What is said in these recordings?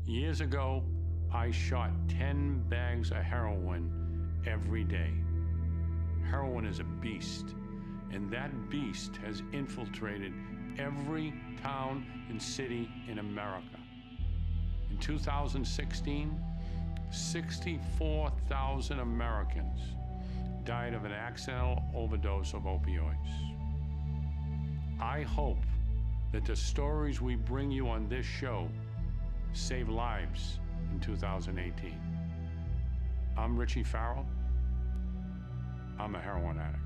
Years ago, I shot 10 bags of heroin every day. Heroin is a beast, and that beast has infiltrated every town and city in America. In 2016, 64,000 Americans died of an accidental overdose of opioids. I hope that the stories we bring you on this show save lives in 2018. I'm Richie Farrell. I'm a heroin addict.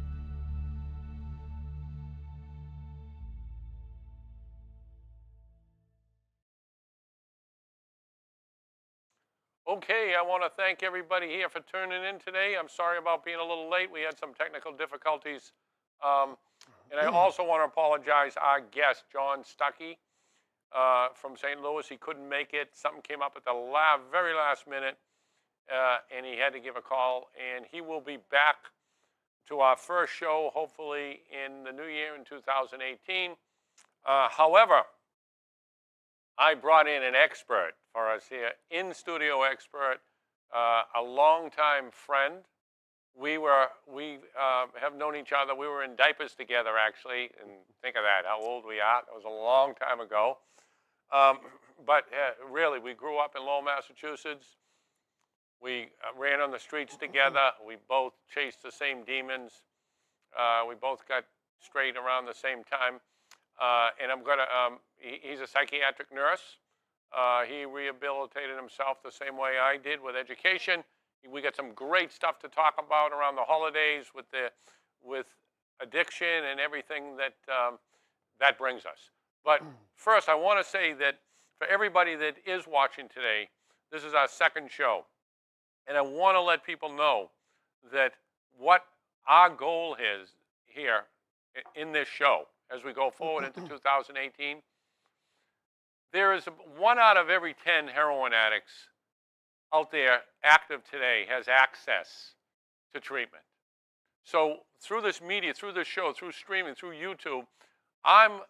Okay, I want to thank everybody here for tuning in today. I'm sorry about being a little late. We had some technical difficulties. And I also want to apologize our guest, John Stuckey from St. Louis. He couldn't make it. Something came up at the very last minute, and he had to give a call. And he will be back to our first show, hopefully in the new year in 2018. However, I brought in an expert for us here, in-studio expert, a longtime friend. We have known each other. We were in diapers together, actually, and think of that, how old we are. That was a long time ago. But really, we grew up in Lowell, Massachusetts. We ran on the streets together. We both chased the same demons. We both got straight around the same time. And I'm gonna, he's a psychiatric nurse. He rehabilitated himself the same way I did with education. We got some great stuff to talk about around the holidays with addiction and everything that that brings us. But first, I want to say that for everybody that is watching today, this is our second show. And I want to let people know that what our goal is here in this show as we go forward into 2018, there is 1 out of every 10 heroin addicts out there active today has access to treatment. So through this media, through this show, through streaming, through YouTube, I'm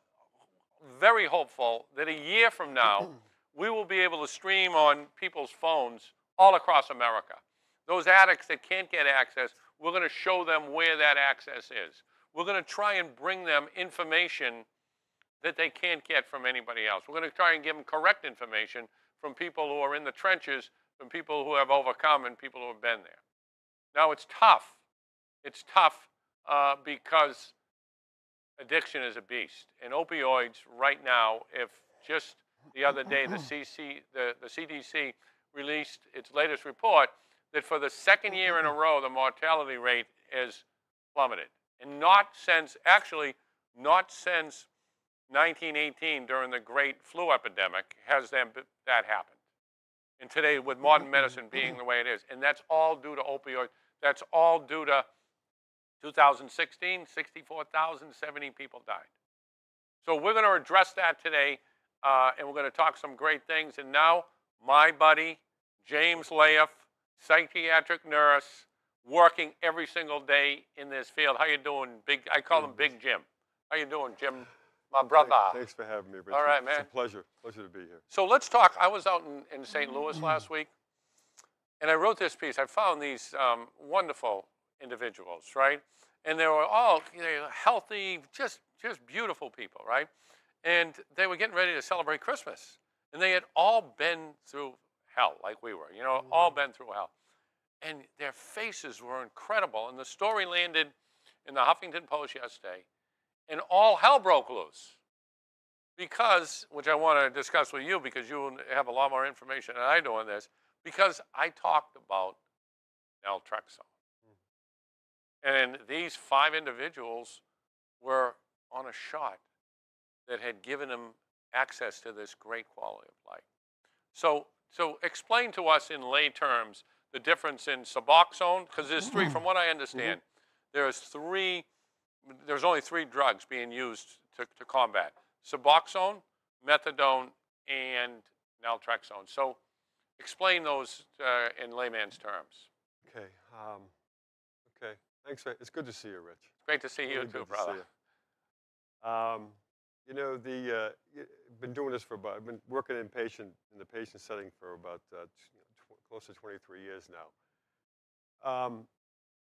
very hopeful that a year from now, we will be able to stream on people's phones all across America. Those addicts that can't get access, we're going to show them where that access is. We're going to try and bring them information that they can't get from anybody else. We're going to try and give them correct information from people who are in the trenches, from people who have overcome and people who have been there. Now, it's tough. It's tough because addiction is a beast. And opioids right now, if just the other day the CDC released its latest report that for the second year in a row, the mortality rate is plummeted. And not since 1918 during the great flu epidemic has that happened. And today, with modern medicine being the way it is, and that's all due to opioids. That's all due to 2016, 64,070 people died. So we're going to address that today, and we're going to talk some great things. And now, my buddy, James Layoff, psychiatric nurse, working every single day in this field. How you doing, Big? I call him Big Jim. How you doing, Jim? My brother. Thanks for having me, Richard. All right, man. It's a pleasure. Pleasure to be here. So let's talk. I was out in St. Louis last week, and I wrote this piece. I found these wonderful individuals, right? And they were all healthy, just beautiful people, right? And they were getting ready to celebrate Christmas. And they had all been through hell like we were, all been through hell. And their faces were incredible. And the story landed in the Huffington Post yesterday. And all hell broke loose because, which I want to discuss with you because you have a lot more information than I do on this, because I talked about naltrexone. And these 5 individuals were on a shot that had given them access to this great quality of life. So explain to us in lay terms the difference in Suboxone, because there's 3, from what I understand, there's only 3 drugs being used to combat: Suboxone, methadone, and naltrexone. So explain those in layman's terms. Okay. Okay. Thanks. It's good to see you, Rich. Great to see you too, brother. Been doing doing this for about, I've been working in the patient setting for about close to 23 years now.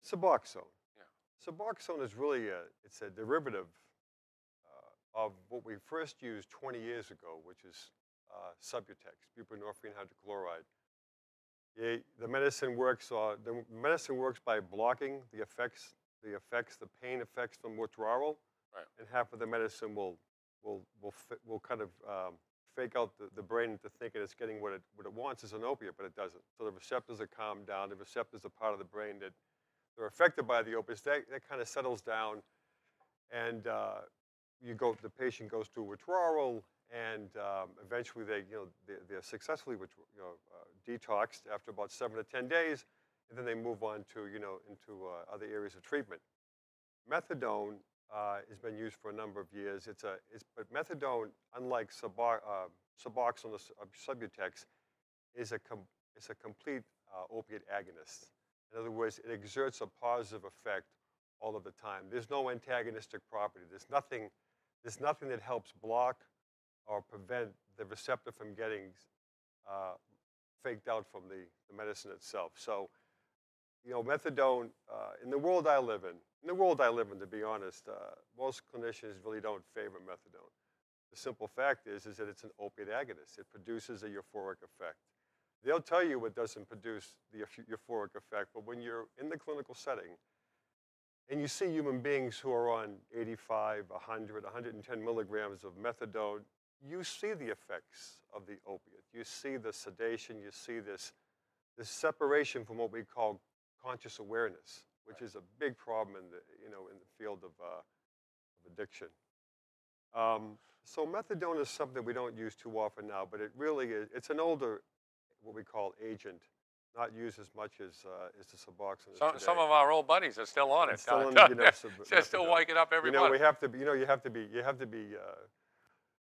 Suboxone. Yeah. Suboxone is really it's a derivative of what we first used 20 years ago, which is Subutex, buprenorphine hydrochloride. The medicine works by blocking the pain effects from withdrawal, Right. and half of the medicine will kind of fake out the brain into thinking it's getting what it wants as an opiate, but it doesn't. So the receptors are calmed down. The receptors are part of the brain that they're affected by the opiates. That kind of settles down, and the patient goes through withdrawal, and eventually they're successfully detoxed after about 7 to 10 days, and then they move on to into other areas of treatment. Methadone has been used for a number of years. But methadone, unlike Suboxone or Subutex, is a complete opiate agonist. In other words, it exerts a positive effect all of the time. There's no antagonistic property. There's nothing that helps block or prevent the receptor from getting faked out from the medicine itself. So, methadone, in the world I live in, to be honest, most clinicians really don't favor methadone. The simple fact is that it's an opiate agonist. It produces a euphoric effect. They'll tell you it doesn't produce the euphoric effect, but when you're in the clinical setting and you see human beings who are on 85, 100, 110 milligrams of methadone, you see the effects of the opiate. You see the sedation. You see this separation from what we call conscious awareness, which is a big problem in the field of addiction. So methadone is something we don't use too often now, but it really is. It's an older, what we call agent, not used as much as the Suboxone is today. Some of our old buddies are still on it. It's still They're still waking up every month. We have to be.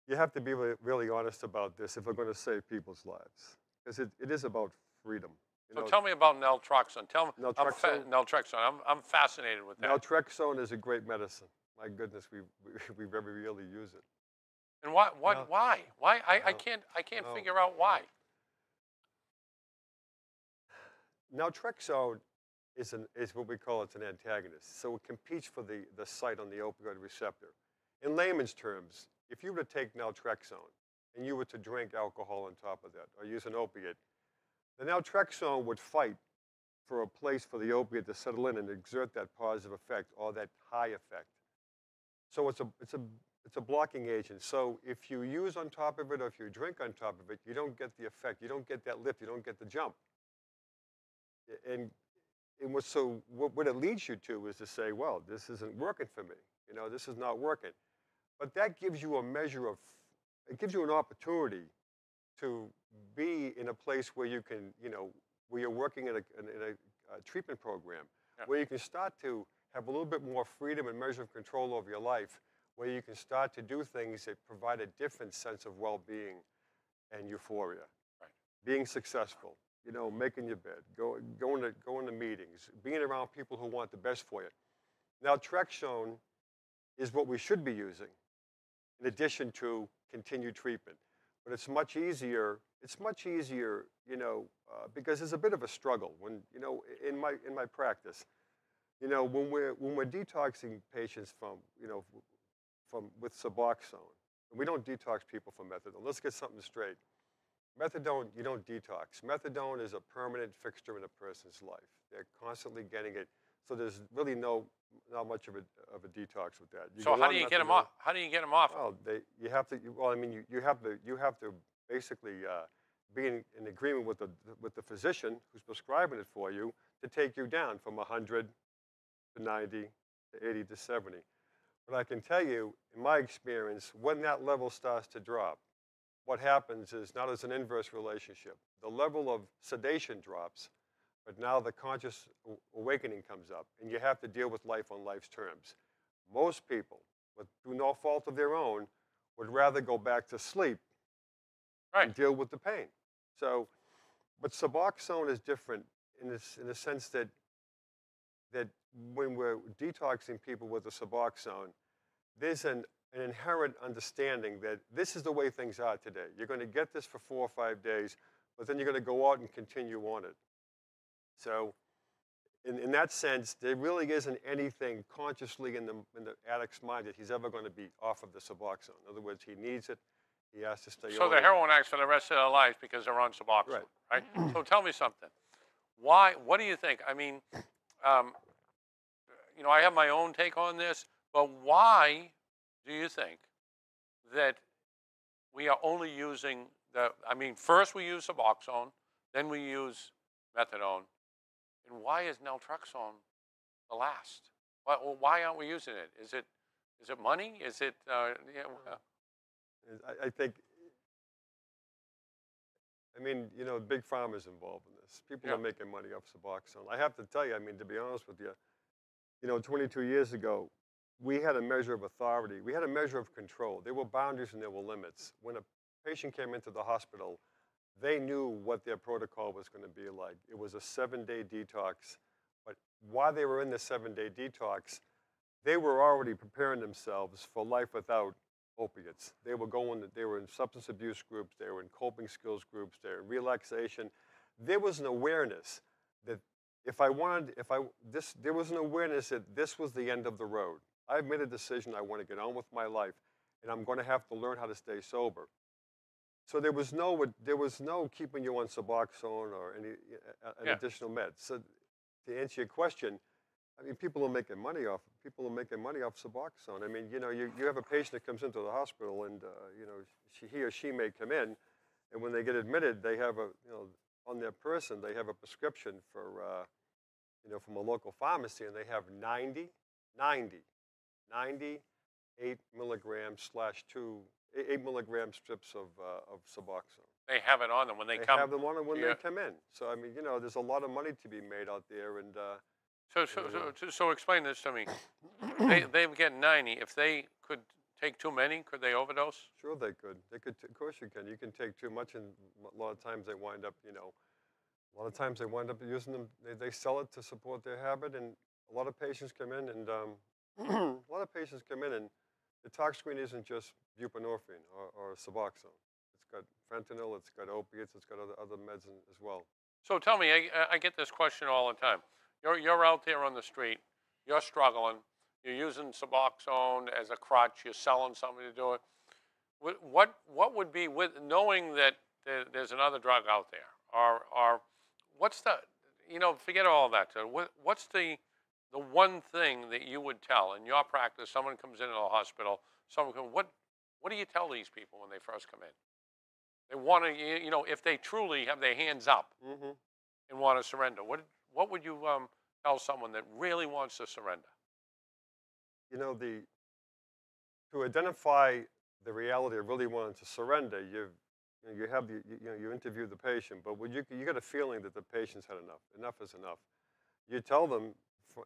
You have to be really honest about this if we're going to save people's lives, because it is about freedom. So tell me about naltrexone. Naltrexone. I'm fascinated with that. Naltrexone is a great medicine. My goodness, we very rarely use it. And why? I can't figure out why. Naltrexone is what we call an antagonist. So it competes for the site on the opioid receptor. In layman's terms, if you were to take naltrexone and you were to drink alcohol on top of that or use an opiate, the naltrexone would fight for a place for the opiate to settle in and exert that positive effect or that high effect. So it's a blocking agent. So if you use on top of it or if you drink on top of it, you don't get the effect. You don't get that lift. You don't get the jump. And what it leads you to is to say, well, this isn't working for me. This is not working. But that gives you it gives you an opportunity to be in a place where you can, where you're working in a treatment program, where you can start to have a little bit more freedom and measure of control over your life, where you can start to do things that provide a different sense of well-being and euphoria. Right. Being successful, making your bed, going to meetings, being around people who want the best for you. Naltrexone is what we should be using in addition to continued treatment. But it's much easier. It's much easier, because there's a bit of a struggle when, in my practice, when we're detoxing patients with Suboxone, and we don't detox people from methadone. Let's get something straight. Methadone, you don't detox. Methadone is a permanent fixture in a person's life. They're constantly getting it, so there's really not much of a detox with that. So how do you get them off? How do you get them off? Well, you have to basically be in agreement with the physician who's prescribing it for you to take you down from 100 to 90 to 80 to 70. But I can tell you, in my experience, when that level starts to drop, what happens is now there's an inverse relationship. The level of sedation drops, but now the conscious awakening comes up, and you have to deal with life on life's terms. Most people, through no fault of their own, would rather go back to sleep and deal with the pain. So, but Suboxone is different in the sense that when we're detoxing people with the Suboxone, there's an an inherent understanding that this is the way things are today. You're going to get this for 4 or 5 days, but then you're going to go out and continue on it. So in that sense, there really isn't anything consciously in the addict's mind that he's ever going to be off of the Suboxone. In other words, he needs it. He has to stay on it. So they're heroin addicts for the rest of their lives because they're on Suboxone, right? So tell me something. Why? What do you think? I mean, you know, I have my own take on this, but why do you think that we are only using the? I mean, first we use Suboxone, then we use methadone, and why is naltrexone the last? Why aren't we using it? Is it money? Is it? I think, I mean, you know, big pharma's involved in this. People are making money off Suboxone. I have to tell you, I mean, to be honest with you, you know, 22 years ago, we had a measure of authority. We had a measure of control. There were boundaries and there were limits. When a patient came into the hospital, they knew what their protocol was going to be like. It was a 7-day detox. But while they were in the 7-day detox, they were already preparing themselves for life without opiates. They were in substance abuse groups, they were in coping skills groups, they were in relaxation. There was an awareness that there was an awareness that this was the end of the road. I've made a decision, I want to get on with my life, and I'm going to have to learn how to stay sober. So there was no keeping you on Suboxone or any additional meds. So to answer your question, I mean, people are making money off Suboxone. I mean, you know, you have a patient that comes into the hospital, and you know, he or she may come in, and when they get admitted, they have on their person they have a prescription for, you know, from a local pharmacy, and they have 90 8 milligrams / 8 milligram strips of Suboxone. They have it on them when they come. They have them on them when they come in. So I mean, you know, there's a lot of money to be made out there, and. So explain this to me. They get 90. If they could take too many, could they overdose? Sure, they could. Of course, you can. You can take too much, and a lot of times they wind up, you know, using them. They sell it to support their habit, and a lot of patients come in, and the tox screen isn't just buprenorphine or Suboxone. It's got fentanyl, it's got opiates, it's got other meds as well. So tell me, I get this question all the time. You're out there on the street, you're struggling, you're using Suboxone as a crutch, you're selling something to do it. What would be, with knowing that there's another drug out there, or what's the, you know, forget all that. What's the one thing that you would tell in your practice? Someone comes into the hospital, what do you tell these people when they first come in? They want to, you know, if they truly have their hands up and want to surrender, what would you tell someone that really wants to surrender? You know, to identify the reality of really wanting to surrender, you interview the patient, but when you get a feeling that the patient's had enough. Enough is enough. You tell them,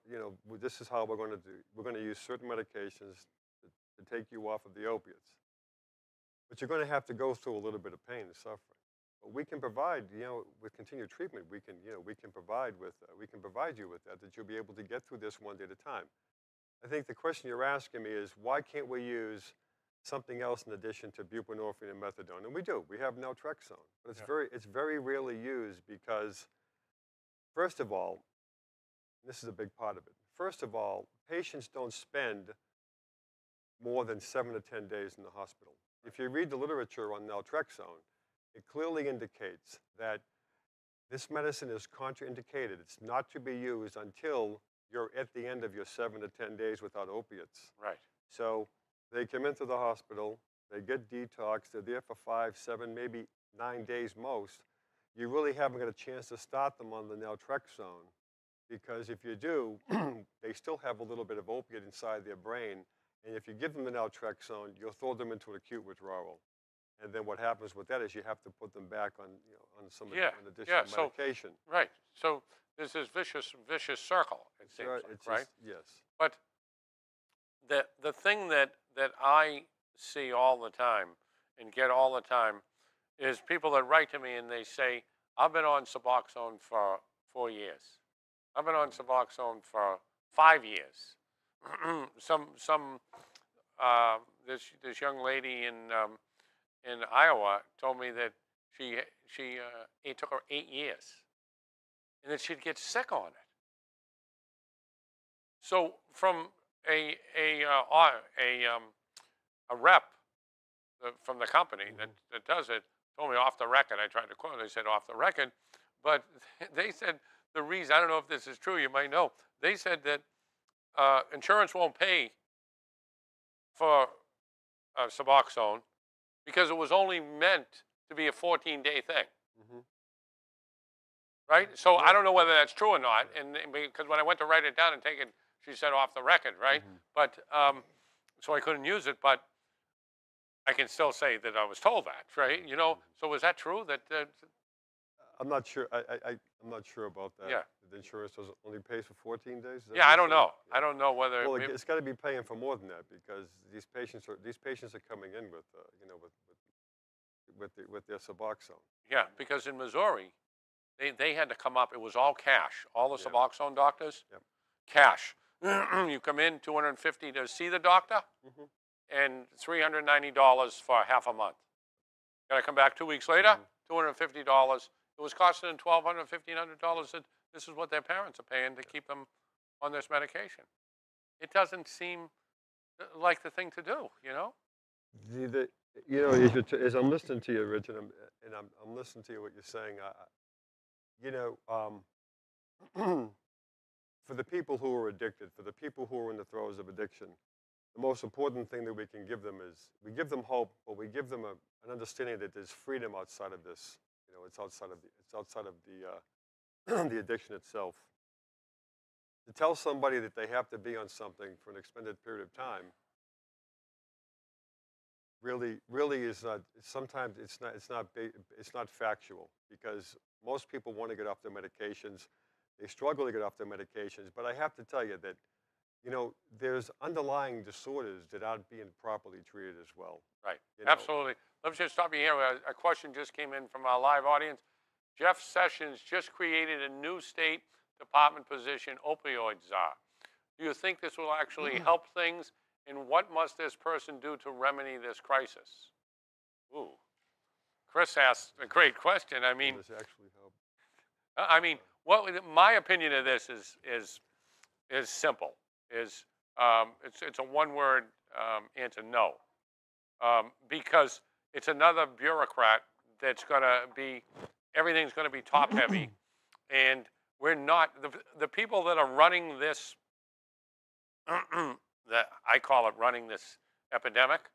you know, this is how we're going to do. We're going to use certain medications to take you off of the opiates, but you're going to have to go through a little bit of pain and suffering. But we can provide, you know, with continued treatment, we can provide you with that you'll be able to get through this one day at a time. I think the question you're asking me is, why can't we use something else in addition to buprenorphine and methadone? And we do. We have naltrexone, but it's very rarely used because, first of all, this is a big part of it. First of all, patients don't spend more than 7 to 10 days in the hospital. If you read the literature on naltrexone, it clearly indicates that this medicine is contraindicated. It's not to be used until you're at the end of your 7 to 10 days without opiates. Right. So they come into the hospital, they get detoxed, they're there for 5, 7, maybe 9 days most. You really haven't got a chance to start them on the naltrexone, because if you do, they still have a little bit of opiate inside their brain, and if you give them the naltrexone, you'll throw them into an acute withdrawal. And then what happens with that is you have to put them back on, you know, on some additional medication. Right. So there's this vicious circle, it seems like, right? Yes. But the thing that I see all the time and get all the time is people that write to me and they say, I've been on Suboxone for 4 years. I've been on Suboxone for 5 years. Some this young lady in Iowa told me that it took her 8 years, and that she'd get sick on it. So from a rep from the company that does it told me off the record. I tried to quote. They said off the record, but they said the reason, I don't know if this is true. You might know. They said that insurance won't pay for Suboxone because it was only meant to be a 14-day thing. Right? So I don't know whether that's true or not, and because when I went to write it down and take it, she said off the record, right? But so I couldn't use it, but I can still say that I was told that, right? You know, so was that true? That I'm not sure. I'm not sure about that. Yeah. The insurance only pays for 14 days. Yeah, I don't know. Yeah. I don't know whether. Well, it's got to be paying for more than that because these patients are coming in with with their Suboxone. Yeah, because in Missouri, they had to come up. It was all cash. All the Suboxone doctors, cash. You come in $250 to see the doctor, and $390 for half a month. Got to come back 2 weeks later, $250. It was costing them $1,200, $1,500. That this is what their parents are paying to keep them on this medication. It doesn't seem like the thing to do, you know. As I'm listening to you, Rich, and I'm listening to you what you're saying. For the people who are addicted, for the people who are in the throes of addiction, the most important thing that we can give them is we give them hope, but we give them an understanding that there's freedom outside of this. You know, it's outside of the the addiction itself. To tell somebody that they have to be on something for an extended period of time really is not. Sometimes it's not factual because most people want to get off their medications. They struggle to get off their medications, but I have to tell you that, there's underlying disorders that aren't being properly treated as well. Right. Absolutely. Let me just stop you here. A question just came in from our live audience. Jeff Sessions just created a new State Department position, opioid czar. Do you think this will actually help things? And what must this person do to remedy this crisis? Ooh. Chris asked a great question. I mean, does this actually help? My opinion of this is simple. It's a one-word answer: no, because it's another bureaucrat that's going to be, everything's going to be top-heavy, and we're not the people that are running this. That I call it running this epidemic,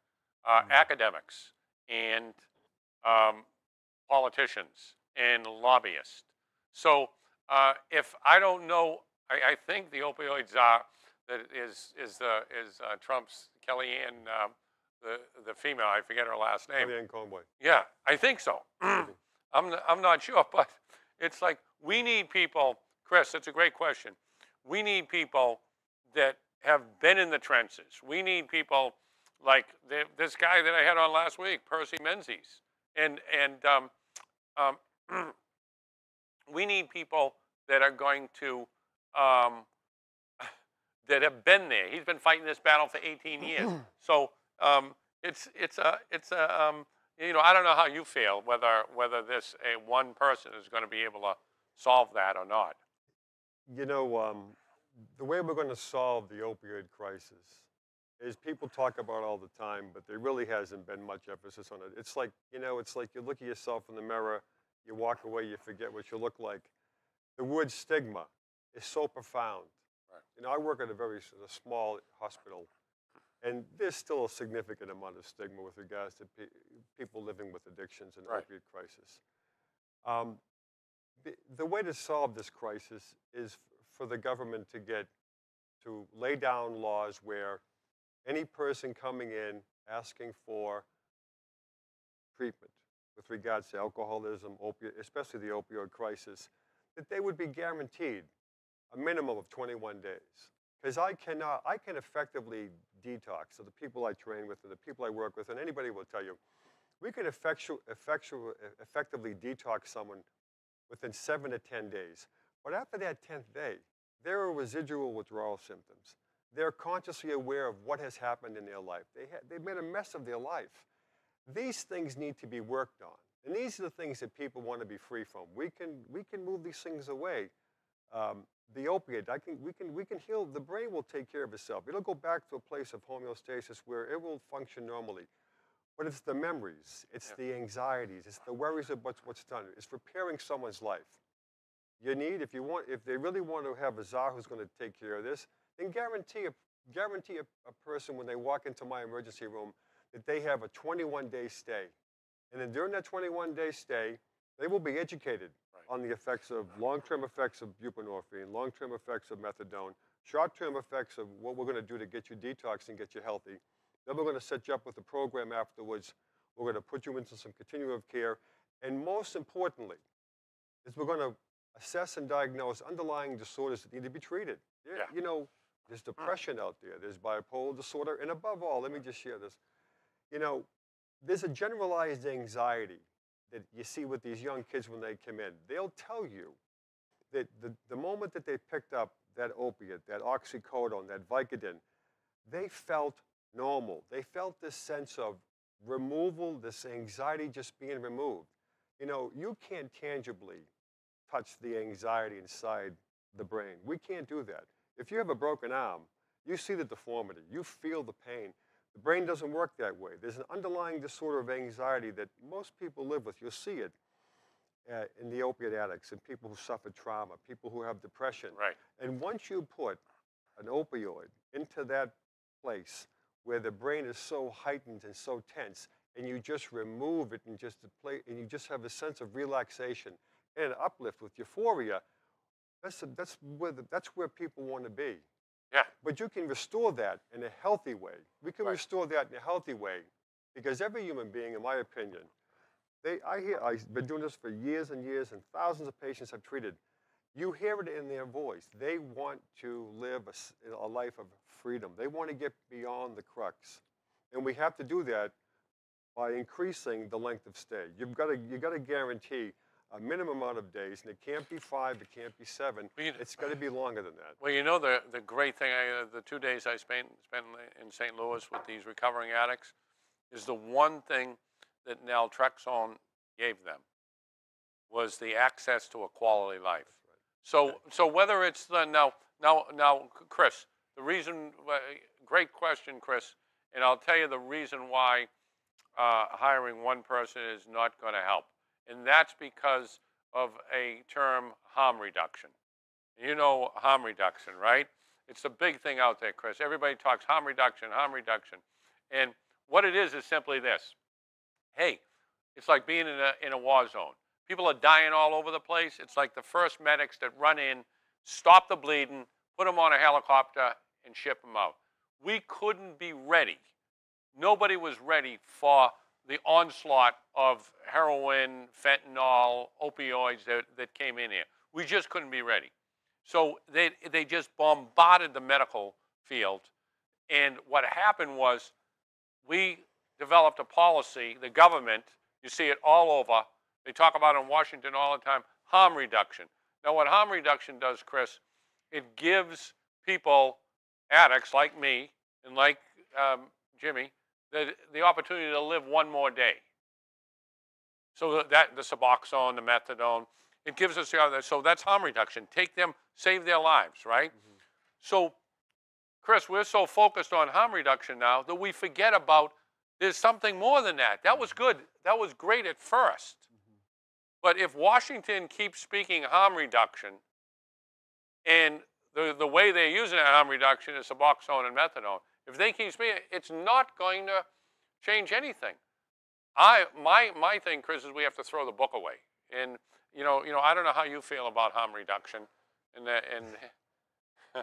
academics and politicians and lobbyists. So if I don't know, I think the opioid czar that is Trump's Kellyanne, the female, I forget her last name. Kellyanne Conway. Yeah, I think so. I'm not sure, but it's like we need people. Chris, that's a great question. We need people that have been in the trenches. We need people like this guy that I had on last week, Percy Menzies, and we need people that are going to that have been there. He's been fighting this battle for 18 years. So it's I don't know how you feel whether this one person is going to be able to solve that or not. The way we're going to solve the opioid crisis is people talk about all the time, but there really hasn't been much emphasis on it. It's like you look at yourself in the mirror, you walk away, you forget what you look like. The word stigma is so profound. Right. I work at a very small hospital, and there's still a significant amount of stigma with regards to people living with addictions and opioid crisis. The way to solve this crisis is for the government to lay down laws where any person coming in asking for treatment with regards to alcoholism, especially the opioid crisis, that they would be guaranteed a minimum of 21 days. Because I can effectively detox. So the people I train with and the people I work with, and anybody will tell you, we can effectively detox someone within 7 to 10 days. But after that 10th day, there are residual withdrawal symptoms. they're consciously aware of what has happened in their life. They've made a mess of their life. These things need to be worked on. And these are the things that people want to be free from. We can move these things away. The opiate, we can heal. The brain will take care of itself. It'll go back to a place of homeostasis where it will function normally. But it's the memories, it's the anxieties, it's the worries of what's done. It's repairing someone's life. You need, if they really want to have a czar who's going to take care of this, then guarantee a person when they walk into my emergency room that they have a 21-day stay. And then during that 21-day stay, they will be educated on the effects of long-term effects of buprenorphine, long-term effects of methadone, short-term effects of what we're going to do to get you detoxed and get you healthy. Then we're going to set you up with a program afterwards. We're going to put you into some continuum of care. And most importantly, is we're going to assess and diagnose underlying disorders that need to be treated. Yeah. You know, there's depression out there. There's bipolar disorder. And above all, let me just share this. You know, there's a generalized anxiety that you see with these young kids when they come in. They'll tell you that the moment that they picked up that opiate, that oxycodone, that Vicodin, they felt normal. They felt this sense of removal, this anxiety just being removed. You know, you can't tangibly touch the anxiety inside the brain. We can't do that. If you have a broken arm, you see the deformity. You feel the pain. The brain doesn't work that way. There's an underlying disorder of anxiety that most people live with. You'll see it in the opiate addicts and people who suffer trauma, people who have depression. Right. And once you put an opioid into that place where the brain is so heightened and so tense, and you just remove it and you just have a sense of relaxation and an uplift with euphoria, that's where people want to be. Yeah. But you can restore that in a healthy way. We can restore that in a healthy way because every human being, in my opinion, I've been doing this for years and years, and thousands of patients I've treated. You hear it in their voice. They want to live a life of freedom. They want to get beyond the crux. And we have to do that by increasing the length of stay. You've got to guarantee a minimum amount of days, and it can't be 5, it can't be 7. It's got to be longer than that. Well, you know, the great thing, the 2 days I spent in St. Louis with these recovering addicts is the one thing that naltrexone gave them was the access to a quality life. So whether it's now, Chris, the reason, great question, Chris, and I'll tell you the reason why hiring one person is not going to help. And that's because of a term, harm reduction. You know harm reduction, right? It's a big thing out there, Chris. Everybody talks harm reduction, harm reduction. And what it is simply this. Hey, it's like being in a war zone. People are dying all over the place. It's like the first medics that run in, stop the bleeding, put them on a helicopter, and ship them out. We couldn't be ready. Nobody was ready for the onslaught of heroin, fentanyl, opioids that came in here. We just couldn't be ready. So they just bombarded the medical field. And what happened was we developed a policy, the government, you see it all over, they talk about it in Washington all the time, harm reduction. Now what harm reduction does, Chris, it gives people, addicts like me and like Jimmy, the opportunity to live one more day. So the Suboxone, the methadone, it gives us the other. So that's harm reduction. Take them, save their lives, right? Mm-hmm. So, Chris, we're so focused on harm reduction now that we forget about there's something more than that. That was good. That was great at first. Mm-hmm. But if Washington keeps speaking harm reduction, and the way they're using that harm reduction is Suboxone and methadone, if they keep speaking, it's not going to change anything. My thing, Chris, is we have to throw the book away. And you know, I don't know how you feel about harm reduction. And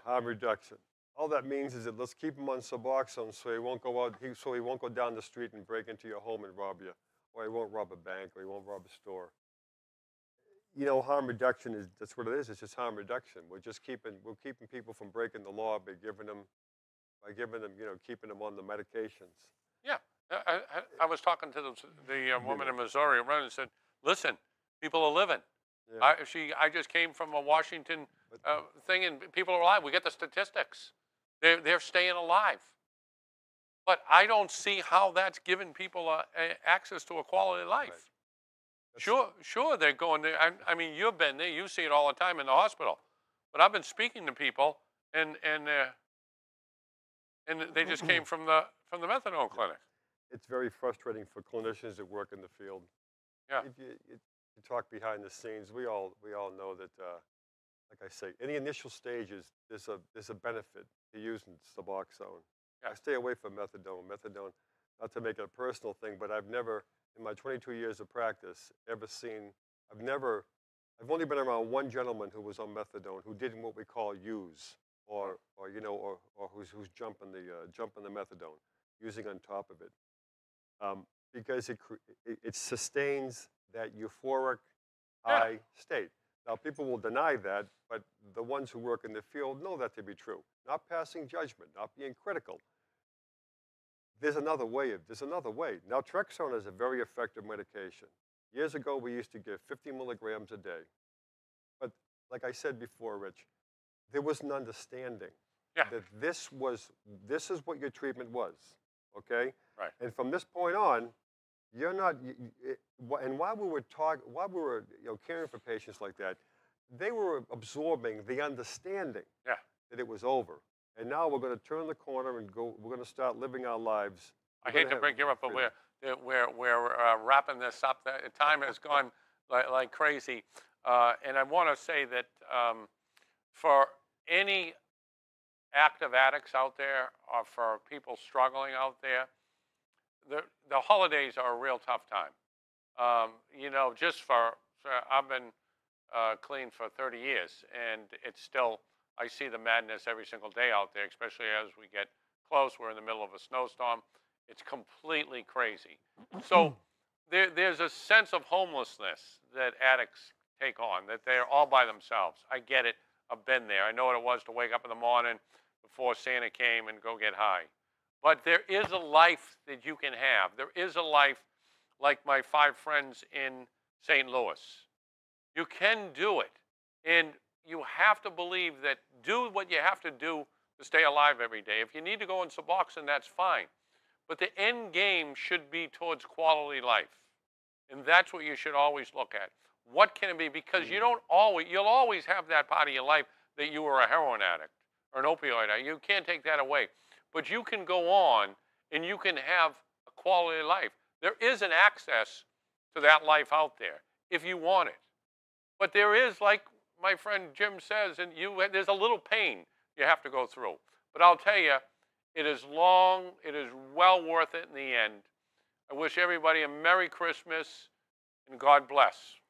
harm reduction. All that means is that let's keep him on Suboxone so he won't go out. So he won't go down the street and break into your home and rob you, or he won't rob a bank, or he won't rob a store. You know, harm reduction that's what it is. It's just harm reduction. We're keeping people from breaking the law by giving them, keeping them on the medications. Yeah, I was talking to the woman in Missouri and said, listen, people are living. Yeah. I just came from a Washington thing, and people are alive. We get the statistics. They're staying alive. But I don't see how that's giving people access to a quality life. Right. Sure, they're going there. I mean, you've been there. You see it all the time in the hospital. But I've been speaking to people, and they just came from the methadone clinic. It's very frustrating for clinicians that work in the field. Yeah, If you talk behind the scenes, we all know that, like I say, in the initial stages, there's a benefit to using Suboxone. yeah, I stay away from methadone. Methadone, not to make it a personal thing, but I've never, in my 22 years of practice, ever seen. I've only been around one gentleman who was on methadone who didn't what we call use, or who's jumping the methadone, using on top of it, because it sustains that euphoric yeah. high state. Now, people will deny that, but the ones who work in the field know that to be true. Not passing judgment, not being critical. There's another way. Naltrexone is a very effective medication. Years ago, we used to give 50 milligrams a day. But like I said before, Rich, there was an understanding Yeah. that this is what your treatment was, okay? Right. And from this point on, you're not. And while we were caring for patients like that, they were absorbing the understanding Yeah. that it was over. And now we're going to turn the corner and go. We're going to start living our lives. I hate to break you up, but we're wrapping this up. The time has gone like crazy, and I want to say that for any active addicts out there, or for people struggling out there, the holidays are a real tough time. Just I've been clean for 30 years, and it's still, I see the madness every single day out there, especially as we get close. We're in the middle of a snowstorm. It's completely crazy. So there's a sense of homelessness that addicts take on, that they're all by themselves. I get it. I've been there. I know what it was to wake up in the morning before Santa came and go get high. But there is a life that you can have. There is a life like my 5 friends in St. Louis. You can do it. And you have to believe that, do what you have to do to stay alive every day. If you need to go on Suboxone, that's fine. But the end game should be towards quality life. And that's what you should always look at. What can it be? Because you'll always have that part of your life that you were a heroin addict or an opioid addict. You can't take that away. But you can go on and you can have a quality life. There is an access to that life out there if you want it. But there is, like my friend Jim says, and there's a little pain you have to go through. But I'll tell you, it is long, it is well worth it in the end. I wish everybody a Merry Christmas and God bless.